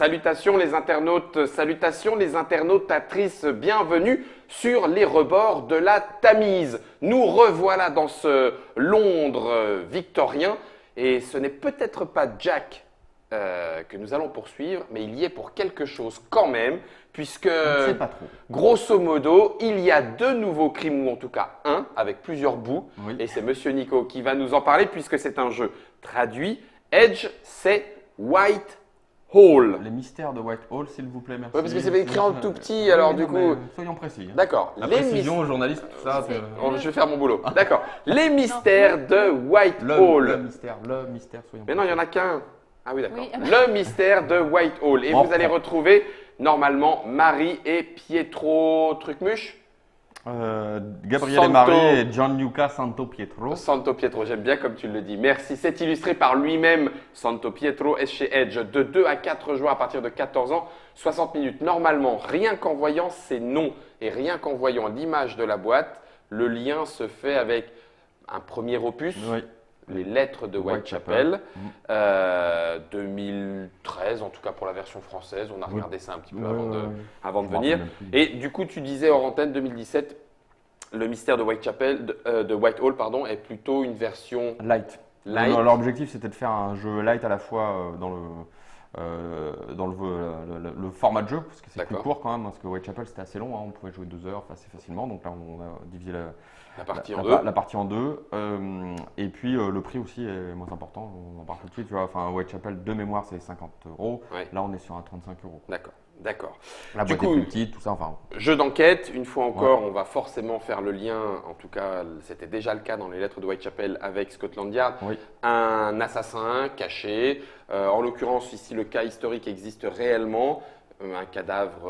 Salutations les internautatrices, bienvenue sur les rebords de la Tamise. Nous revoilà dans ce Londres victorien et ce n'est peut-être pas Jack que nous allons poursuivre, mais il y est pour quelque chose quand même, puisque On ne sait pas trop. grosso modo, il y a deux nouveaux crimes, ou en tout cas un, avec plusieurs bouts, Oui. et c'est Monsieur Nico qui va nous en parler, puisque c'est un jeu traduit. Edge, c'est White Hall. Les mystères de Whitehall, s'il vous plaît, merci. Ouais, parce que c'est écrit en tout petit, Oui, alors oui, du non, coup. mais soyons précis. Hein. D'accord. La Les précision aux journalistes, tout ça. Je vais faire mon boulot. D'accord. Les mystères de White Le Hall. mystère, soyons Mais non, il n'y en précis. a qu'un. Ah oui, d'accord. Oui. Le mystère de White Hall. Et Bon, vous allez bon. retrouver normalement Marie et Pietro Trucmuche. Gabriele Santo- Marie et Gianluca Santo Pietro. Santo Pietro, j'aime bien comme tu le dis. Merci. C'est illustré par lui-même. Santo Pietro est chez Edge. De 2 à 4 joueurs à partir de 14 ans, 60 minutes. Normalement, rien qu'en voyant ces noms et rien qu'en voyant l'image de la boîte, le lien se fait avec un premier opus. Oui. Les lettres de Whitechapel, 2013 en tout cas pour la version française. On a Oui. regardé ça un petit peu Ouais, avant de Je m'en venir. rappelle même plus. Et du coup, tu disais hors antenne 2017, le mystère de Whitechapel, de Whitehall, pardon, est plutôt une version Light. light. Leur objectif, c'était de faire un jeu light à la fois dans le format de jeu, parce que c'est plus D'accord. court quand même, parce que Whitechapel c'était assez long, hein, on pouvait jouer 2 heures assez facilement, donc là on a divisé La partie en la- deux. la partie en deux. Et puis le prix aussi est moins important, on en parle tout de suite, tu vois, enfin Whitechapel de mémoire c'est 50 €, Ouais. là on est sur un 35 €. D'accord, d'accord. La Du boîte coup- est plus petite, tout ça, enfin. Jeu d'enquête, une fois encore, on va forcément faire le lien, en tout cas c'était déjà le cas dans les lettres de Whitechapel avec Scotland Yard, Oui. un assassin caché, en l'occurrence ici le cas historique existe réellement, un cadavre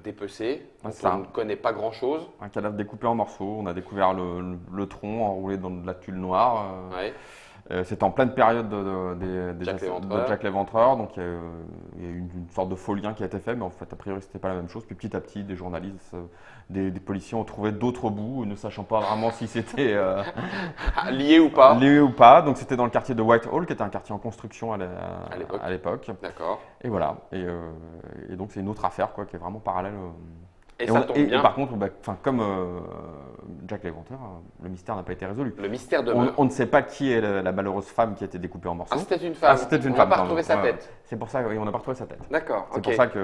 dépecé, dont Ça. on ne connaît pas grand-chose. Un cadavre découpé en morceaux, on a découvert le tronc enroulé dans de la tulle noire. Ouais. C'était en pleine période Jack de l'Éventreur. Jack l'Éventreur, donc il y a eu une sorte de faux lien qui a été fait, mais en fait, a priori, c'était pas la même chose. Puis petit à petit, des journalistes, des policiers ont trouvé d'autres bouts, ne sachant pas vraiment si c'était Lié ou pas? lié ou pas. Donc c'était dans le quartier de Whitehall, qui était un quartier en construction l'époque. à l'époque. D'accord. Et voilà. Et donc c'est une autre affaire, quoi, qui est vraiment parallèle. Et ça tombe bien, par contre, comme Jack l'Éventreur, le mystère n'a pas été résolu. le mystère demeure. On ne sait pas qui est la malheureuse femme qui a été découpée en morceaux. Ah, c'était une femme. Ah, c'était une On femme, n'a pas pardon. retrouvé sa Ouais, tête. C'est pour ça qu'on n'a pas retrouvé sa tête. D'accord, C'est ok. pour ça qu'il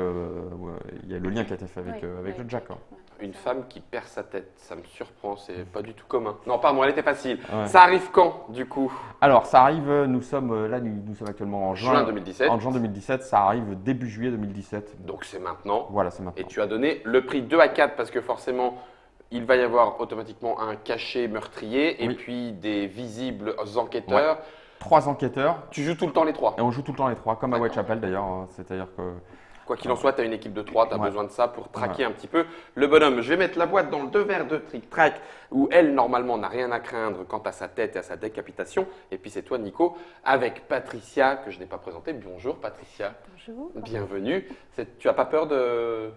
y a le lien qui a été fait avec, Oui, avec oui, le Jack. Quoi. Une femme qui perd sa tête, ça me surprend, c'est pas du tout commun. Non, pardon, elle était facile. Ouais. Ça arrive quand, du coup? Alors, ça arrive, nous sommes actuellement en Juin 2017. En juin 2017, ça arrive début juillet 2017. Donc c'est maintenant. Voilà, c'est maintenant. Et tu as donné le prix 2 à 4 parce que forcément, il va y avoir automatiquement un cachet meurtrier et Oui. puis des visibles enquêteurs. 3 enquêteurs, Tu joues tout le temps les 3. et on joue tout le temps les 3, comme à D'accord. Whitechapel d'ailleurs. C'est-à-dire que Quoi qu'il en soit, tu as une équipe de 3, tu as Ouais. besoin de ça pour traquer un petit peu le bonhomme. Je vais mettre la boîte dans le 2 verres de Trick Track où elle, normalement, n'a rien à craindre quant à sa tête et à sa décapitation. Et puis c'est toi, Nico, avec Patricia, que je n'ai pas présentée. Bonjour, Patricia. Bonjour. Bienvenue. Tu as pas peur de...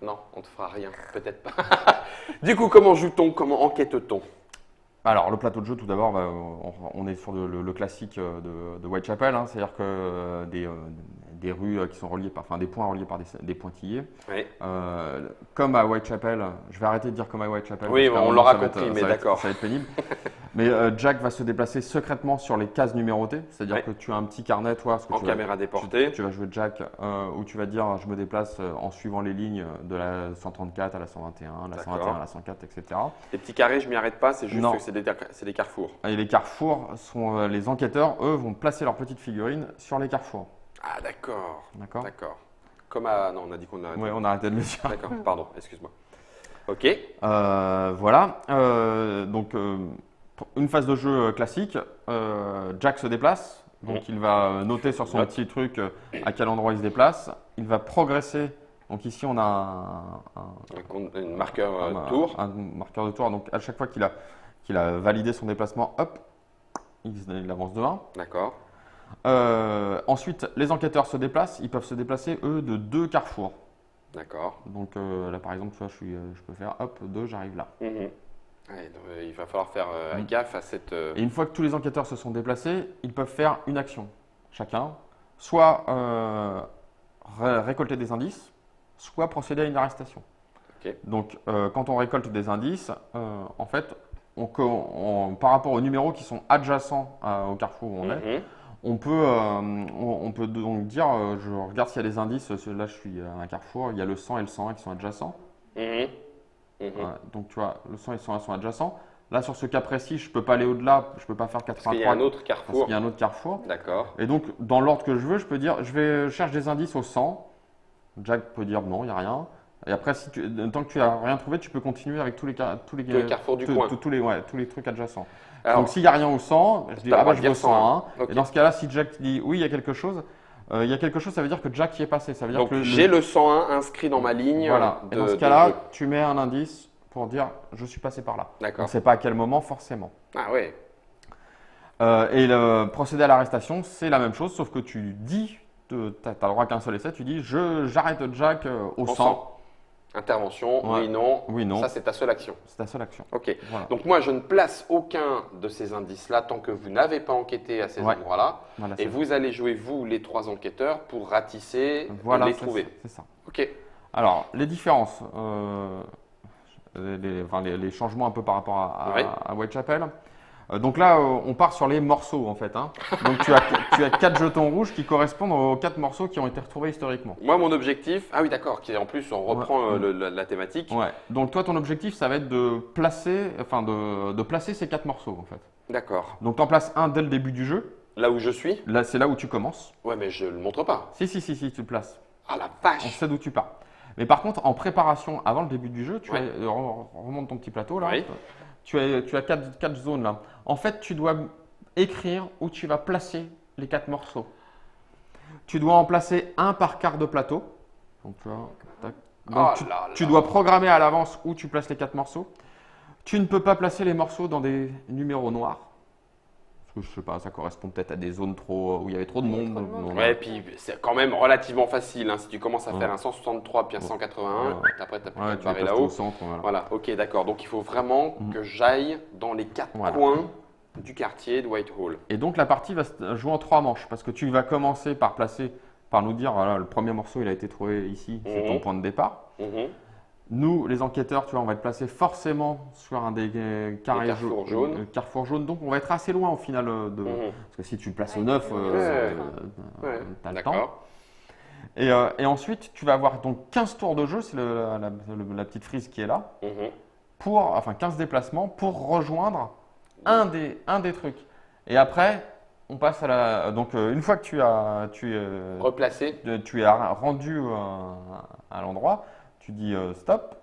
Non, on te fera rien. Peut-être pas. Du coup, comment joue-t-on? Comment enquête-t-on? Alors, le plateau de jeu, tout d'abord, on est sur le classique de Whitechapel, hein, c'est-à-dire que des rues qui sont reliées par, enfin des points reliés par des pointillés. Oui. Comme à Whitechapel, je vais arrêter de dire comme à Whitechapel. Oui, parce qu'à un on moment, l'aura ça va être- compris, mais ça va être- d'accord. Ça va être pénible. Mais Jack va se déplacer secrètement sur les cases numérotées, c'est-à dire Ouais. que tu as un petit carnet, toi, parce que En tu vas- caméra déportée. tu vas jouer Jack, où tu vas dire je me déplace en suivant les lignes de la 134 à la 121, la 121 à la 104, etc. Les petits carrés, je m'y arrête pas, c'est juste Non. que c'est des carrefours. Et les carrefours sont les enquêteurs, eux, vont placer leurs petites figurines sur les carrefours. Ah, d'accord. D'accord. D'accord. Comme à... Non, on a dit qu'on arrête. Ouais, on a arrêté de le dire. D'accord, pardon, excuse-moi. Ok. Voilà. Donc, pour une phase de jeu classique. Jack se déplace. Donc, il va noter sur son Note. petit truc à quel endroit il se déplace. Il va progresser. Donc, ici, on a Un marqueur un- tour. un marqueur de tour. Donc, à chaque fois qu'il a validé son déplacement, hop, il avance de 1. D'accord. Ensuite, les enquêteurs se déplacent. Ils peuvent se déplacer, eux, de 2 carrefours. D'accord. Donc là, par exemple, tu vois, je peux faire hop, 2, j'arrive là. Mhm. Ouais, donc, il va falloir faire gaffe à cette... Et une fois que tous les enquêteurs se sont déplacés, ils peuvent faire une action, chacun. Soit récolter des indices, soit procéder à une arrestation. Ok. Donc, quand on récolte des indices, en fait, par rapport aux numéros qui sont adjacents au carrefour où on est, Mhm. on peut donc dire, je regarde s'il y a des indices, là je suis à un carrefour, il y a le 100 et le 101 qui sont adjacents. Mhm. Mhm. Ouais, donc tu vois, le 100 et le 101 sont adjacents. Là, sur ce cas précis, je ne peux pas aller au-delà, je ne peux pas faire Parce qu'il y a un 83 autre parce carrefour. qu'il y a un autre carrefour. D'accord. Et donc, dans l'ordre que je veux, je peux dire, je cherche des indices au 100. Jack peut dire non, il n'y a rien. Et après, tant que tu n'as rien trouvé, tu peux continuer avec tous les carrefours du coin. tous les trucs adjacents. Alors, Donc, s'il n'y a rien au 100, je dis, t'as le ah bah, droit de je dire veux 101. 101. Ok. Et dans ce cas-là, si Jack dit oui, il y a quelque chose, ça veut dire que Jack y est passé. Ça veut dire Donc, que j'ai le 101 inscrit dans ma ligne voilà. Et dans ce de cas-là, jeu. tu mets un indice pour dire je suis passé par là. On D'accord. ne sait pas à quel moment, forcément. Ah ouais. Et le procédé à l'arrestation, c'est la même chose, sauf que tu dis, tu n'as le droit qu'un seul essai, tu dis j'arrête Jack au En 100. 100. Intervention, Ouais. oui, non. Oui, non. Ça, c'est ta seule action. C'est ta seule action. Ok. Voilà. Donc, moi, je ne place aucun de ces indices-là tant que vous n'avez pas enquêté à ces Ouais. endroits-là. Voilà, Et c'est vous allez jouer, vous, les 3 enquêteurs, pour ratisser, voilà, les c'est trouver. ça, c'est ça. Ok. Alors, les différences, les changements un peu par rapport Oui. à Whitechapel. Donc là, on part sur les morceaux en fait. Hein. Donc tu as 4 jetons rouges qui correspondent aux 4 morceaux qui ont été retrouvés historiquement. Moi, mon objectif. Ah oui, d'accord. En plus, on reprend Ouais. la thématique. Ouais. Donc toi, ton objectif, ça va être de placer ces 4 morceaux en fait. D'accord. Donc tu en places un dès le début du jeu. Là où je suis. Là, c'est là où tu commences. Ouais, mais je le montre pas. Si, tu le places. Ah la On vache. sait d'où tu pars. Mais par contre, en préparation, avant le début du jeu, Ouais. remonte ton petit plateau là. Oui. Tu as 4 zones là. En fait, tu dois écrire où tu vas placer les 4 morceaux. Tu dois en placer un par quart de plateau. Donc, tu vois, tac. Donc, Oh là tu là. dois programmer à l'avance où tu places les 4 morceaux. Tu ne peux pas placer les morceaux dans des numéros noirs. Parce que je sais pas, ça correspond peut-être à des zones où il y avait trop de Il y avait monde. trop de monde. Non, Ouais, et puis c'est quand même relativement facile. Hein. Si tu commences à Ouais. faire un 163 puis un 181, Ouais. après tu as plus Ouais, qu'à tu te vas barrer placer au là-haut. centre. Voilà. Voilà, ok, d'accord. Donc il faut vraiment Mhm. que j'aille dans les 4 Voilà. coins du quartier de Whitehall. Et donc la partie va se jouer en 3 manches parce que tu vas commencer par nous dire voilà, le premier morceau il a été trouvé ici, c'est ton Mhm. point de départ. Mhm. Nous, les enquêteurs, tu vois, on va être placé forcément sur un des carrés carrefours jaunes. carrefours jaunes, donc on va être assez loin au final Mhm. parce que si tu le places au Ouais, 9, ouais. Ouais, t'as le temps. d'accord. Et ensuite, tu vas avoir donc 15 tours de jeu, c'est la petite frise qui est là, Mhm. enfin 15 déplacements pour rejoindre un des trucs. Et après, on passe donc une fois que tu Replacer. es rendu à l'endroit, tu dis stop,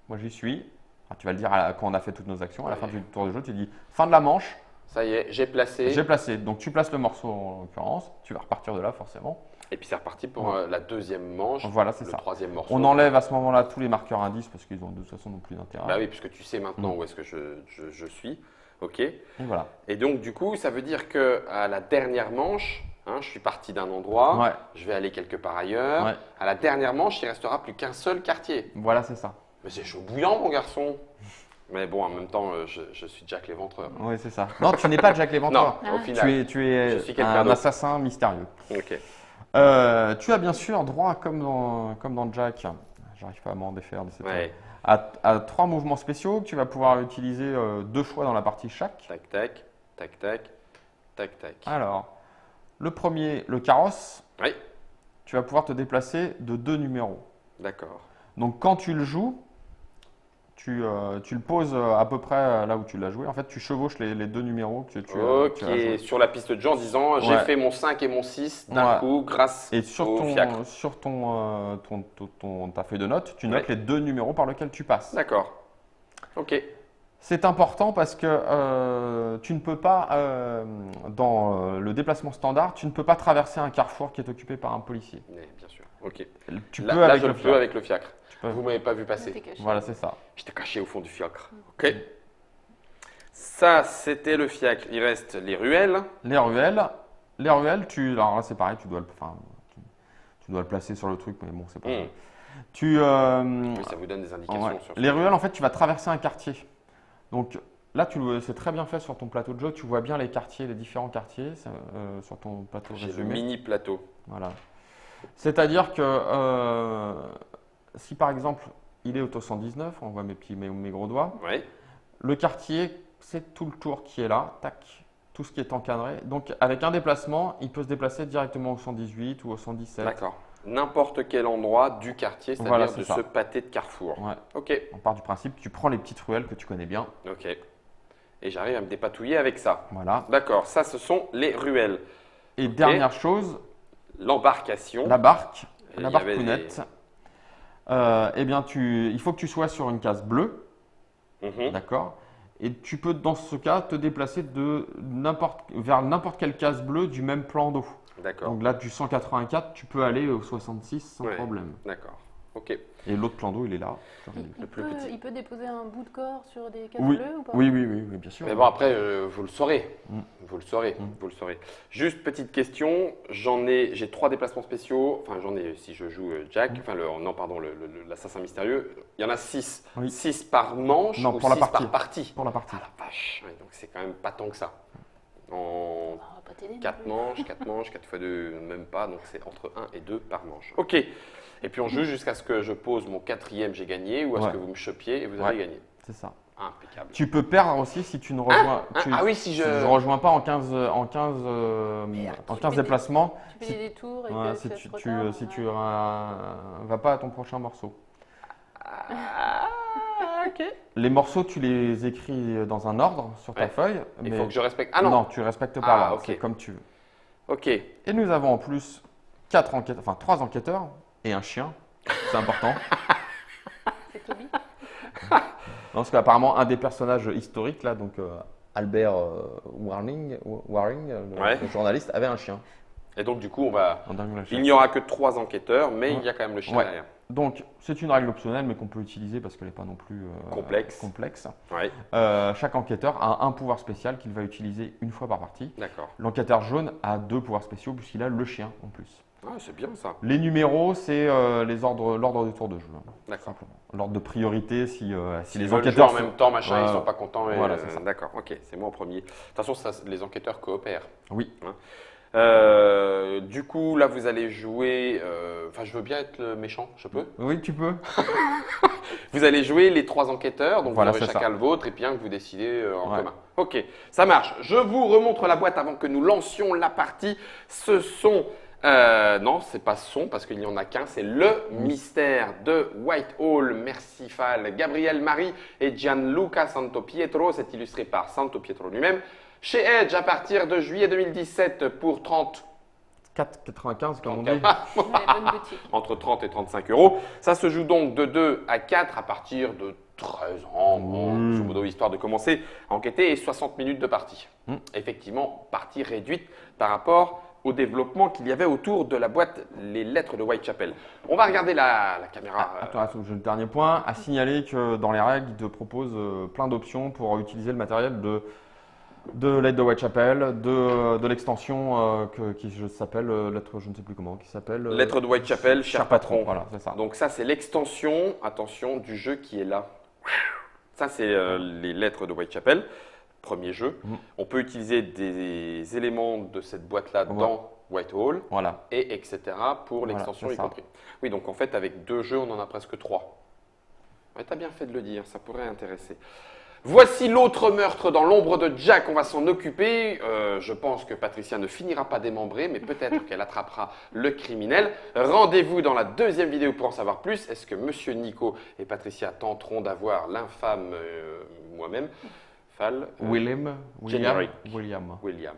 moi j'y suis. Alors, tu vas le dire quand on a fait toutes nos actions. À la fin du tour de jeu, tu dis fin de la manche, Ça y est, j'ai placé. j'ai placé. Donc tu places le morceau en l'occurrence, tu vas repartir de là forcément. Et puis c'est reparti pour Ouais. La deuxième manche. Voilà, c'est le ça. troisième morceau. On enlève à ce moment-là tous les marqueurs indices parce qu'ils ont de toute façon non plus d'intérêt. Bah oui, puisque tu sais maintenant où est-ce que je suis. Ok. Et voilà. Et donc du coup, ça veut dire que à la dernière manche, hein, je suis parti d'un endroit, Ouais. je vais aller quelque part ailleurs. Ouais. À la dernière manche, il restera plus qu'un seul quartier. Voilà, c'est ça. Mais c'est chaud bouillant, mon garçon. Mais bon, en même temps, je suis Jack l'Éventreur. Oui, c'est ça. Non, tu n'es pas Jack l'Éventreur. Non, au Ah. final. Tu es Je suis quelqu'un un d'autre. assassin mystérieux. Ok. Tu as bien sûr droit, comme dans Jack, j'arrive pas à m'en défaire de cette Ouais. à 3 mouvements spéciaux que tu vas pouvoir utiliser 2 fois dans la partie chaque. Tac, tac, tac, tac, tac, tac. Alors, le premier, le carrosse, Oui, tu vas pouvoir te déplacer de 2 numéros. d'accord. Donc quand tu le joues, tu le poses à peu près là où tu l'as joué. En fait, tu chevauches les 2 numéros que tu Ok, as joués. sur la piste de jeu en disant j'ai Ouais. fait mon 5 et mon 6 d'un Ouais. coup grâce Et sur au fiacre. ta feuille de notes, tu notes Ouais. les 2 numéros par lesquels tu passes. D'accord. Ok. C'est important parce que tu ne peux pas, dans le déplacement standard, tu ne peux pas traverser un carrefour qui est occupé par un policier. Mais bien sûr. Ok. Tu Là, peux là, avec je le le peux fiacre. avec le fiacre. peux. Vous m'avez pas vu T'es passer. caché. Voilà, c'est ça. J'étais caché au fond du fiacre. Ok. Ça, c'était le fiacre. Il reste les ruelles. Les ruelles, alors là c'est pareil, tu dois le placer sur le truc, mais bon, c'est pas grave. Oui, ça vous donne des indications Ouais. sur Les ruelles, en fait, tu vas traverser un quartier. Donc là, c'est très bien fait sur ton plateau de jeu. Tu vois bien les quartiers, les différents quartiers sur ton plateau J'ai le résumé. mini plateau. Voilà. C'est-à-dire que si par exemple il est auto 119, on voit mes gros doigts, Ouais. le quartier, c'est tout le tour qui est là, tac, tout ce qui est encadré. Donc avec un déplacement, il peut se déplacer directement au 118 ou au 117. D'accord. N'importe quel endroit du quartier, c'est-à-dire Voilà, de c'est ça. ce pâté de carrefour. Ouais. Ok. On part du principe, tu prends les petites ruelles que tu connais bien. Ok. Et j'arrive à me dépatouiller avec ça. Voilà. D'accord. Ça, ce sont les ruelles. Et Ok. dernière chose, L'embarcation. la barque, Il la y avait barcounette. Eh bien, il faut que tu sois sur une case bleue, Mhm. d'accord? Et tu peux, dans ce cas, te déplacer vers n'importe quelle case bleue du même plan d'eau. D'accord. Donc là, du 184, tu peux aller au 66 sans Ouais. problème. D'accord. Ok. Et l'autre plan d'eau, il est là. je te réduis. Le plus petit. Il peut déposer un bout de corps sur des cases Oui. bleues ou pas? Oui, bien sûr. Mais bon, après, vous le saurez. Mm. Vous le saurez. Mm. Vous le saurez. Juste petite question. J'ai 3 déplacements spéciaux. Enfin, j'en ai si je joue Jack. Mm. Enfin, non, pardon, l'assassin mystérieux. Il y en a 6. Oui. 6 par manche Non, ou pour la 6 partie. par partie. Pour la partie. Ah la vache. Ouais, donc c'est quand même pas tant que ça. En On va pas t'aider non 4 plus. manches, 4 manches, 4 fois 2, même pas. Donc c'est entre 1 et 2 par manche. Ok. Et puis on joue jusqu'à ce que je pose mon 4e, j'ai gagné, ou à ce Ouais. que vous me chopiez et vous Ouais. avez gagné. C'est ça. Impeccable. Tu peux perdre aussi si tu ne rejoins, Ah oui, si si je. tu ne rejoins pas en 15 fais déplacements. Tu fais des détours et Ouais, que si tu tu, trop tu, tard, si ouais. tu vas pas à ton prochain morceau. Ah, ok. Les morceaux, tu les écris dans un ordre sur ta Ouais. feuille. Il mais faut que je respecte. Ah non. tu respectes pas Ah, là. ok. C'est comme tu veux. Ok. Et nous avons en plus 3 enquêteurs et un chien. C'est important. C'est Toby. Non, parce qu'apparemment, un des personnages historiques, là, donc Albert Waring, Ouais. le journaliste, avait un chien. Et donc du coup, on va. Un dingue, le chien. Il n'y aura que 3 enquêteurs, mais Ouais. il y a quand même le chien Ouais. derrière. Donc, c'est une règle optionnelle, mais qu'on peut utiliser parce qu'elle n'est pas non plus Complexe. Ouais. Chaque enquêteur a un pouvoir spécial qu'il va utiliser une fois par partie. D'accord. L'enquêteur jaune a 2 pouvoirs spéciaux puisqu'il a le chien en plus. Ah, c'est bien ça. Les numéros, c'est l'ordre des tours de jeu, hein, tout D'accord. simplement. L'ordre de priorité si S'ils les veulent jouer enquêteurs en même temps, machin, ils Ouais. sont pas contents. Et, Voilà, c'est ça. D'accord. Ok. C'est moi en premier. De toute façon, les enquêteurs coopèrent. Oui. Du coup, là, vous allez jouer. Enfin, je veux bien être le méchant. Je peux. Oui, tu peux. Vous allez jouer les 3 enquêteurs, donc Voilà, vous aurez c'est chacun ça. le vôtre et puis un que vous décidez en Ouais. commun. Ok, ça marche. Je vous remontre la boîte avant que nous lancions la partie. Ce sont. Non, c'est pas son parce qu'il n'y en a qu'un. C'est le mystère de Whitehall, Mercifal, Gabriel Marie et Gianluca Santopietro. C'est illustré par Santopietro lui-même. Chez Edge à partir de juillet 2017 pour 30. 4,95 comme on dit. Dans les bonnes boutiques. Entre 30 et 35 euros. Ça se joue donc de 2 à 4 à partir de 13 ans, grosso modo, histoire de commencer à enquêter, et 60 minutes de partie. Effectivement, partie réduite par rapport au développement qu'il y avait autour de la boîte Les Lettres de Whitechapel. On va regarder la caméra. Attends, j'ai le dernier point. À signaler que dans les règles, il te propose plein d'options pour utiliser le matériel de l'aide de Whitechapel, de l'extension qui s'appelle lettre, je ne sais plus comment, qui s'appelle Lettres de Whitechapel, cher patron. Voilà, c'est ça. Donc ça, c'est l'extension, attention, du jeu qui est là. Ça, c'est les Lettres de Whitechapel, premier jeu. On peut utiliser des éléments de cette boîte-là Ouais. dans Whitehall, Voilà. et etc. pour Voilà, l'extension c'est y ça. compris. Oui, donc en fait, avec 2 jeux, on en a presque 3. Ouais, t'as bien fait de le dire, ça pourrait intéresser. Voici l'autre meurtre dans l'ombre de Jack, on va s'en occuper. Je pense que Patricia ne finira pas démembrée, mais peut-être qu'elle attrapera le criminel. Rendez-vous dans la 2e vidéo pour en savoir plus. Est-ce que Monsieur Nico et Patricia tenteront d'avoir l'infâme moi-même, Fal, William. Générique. William. William.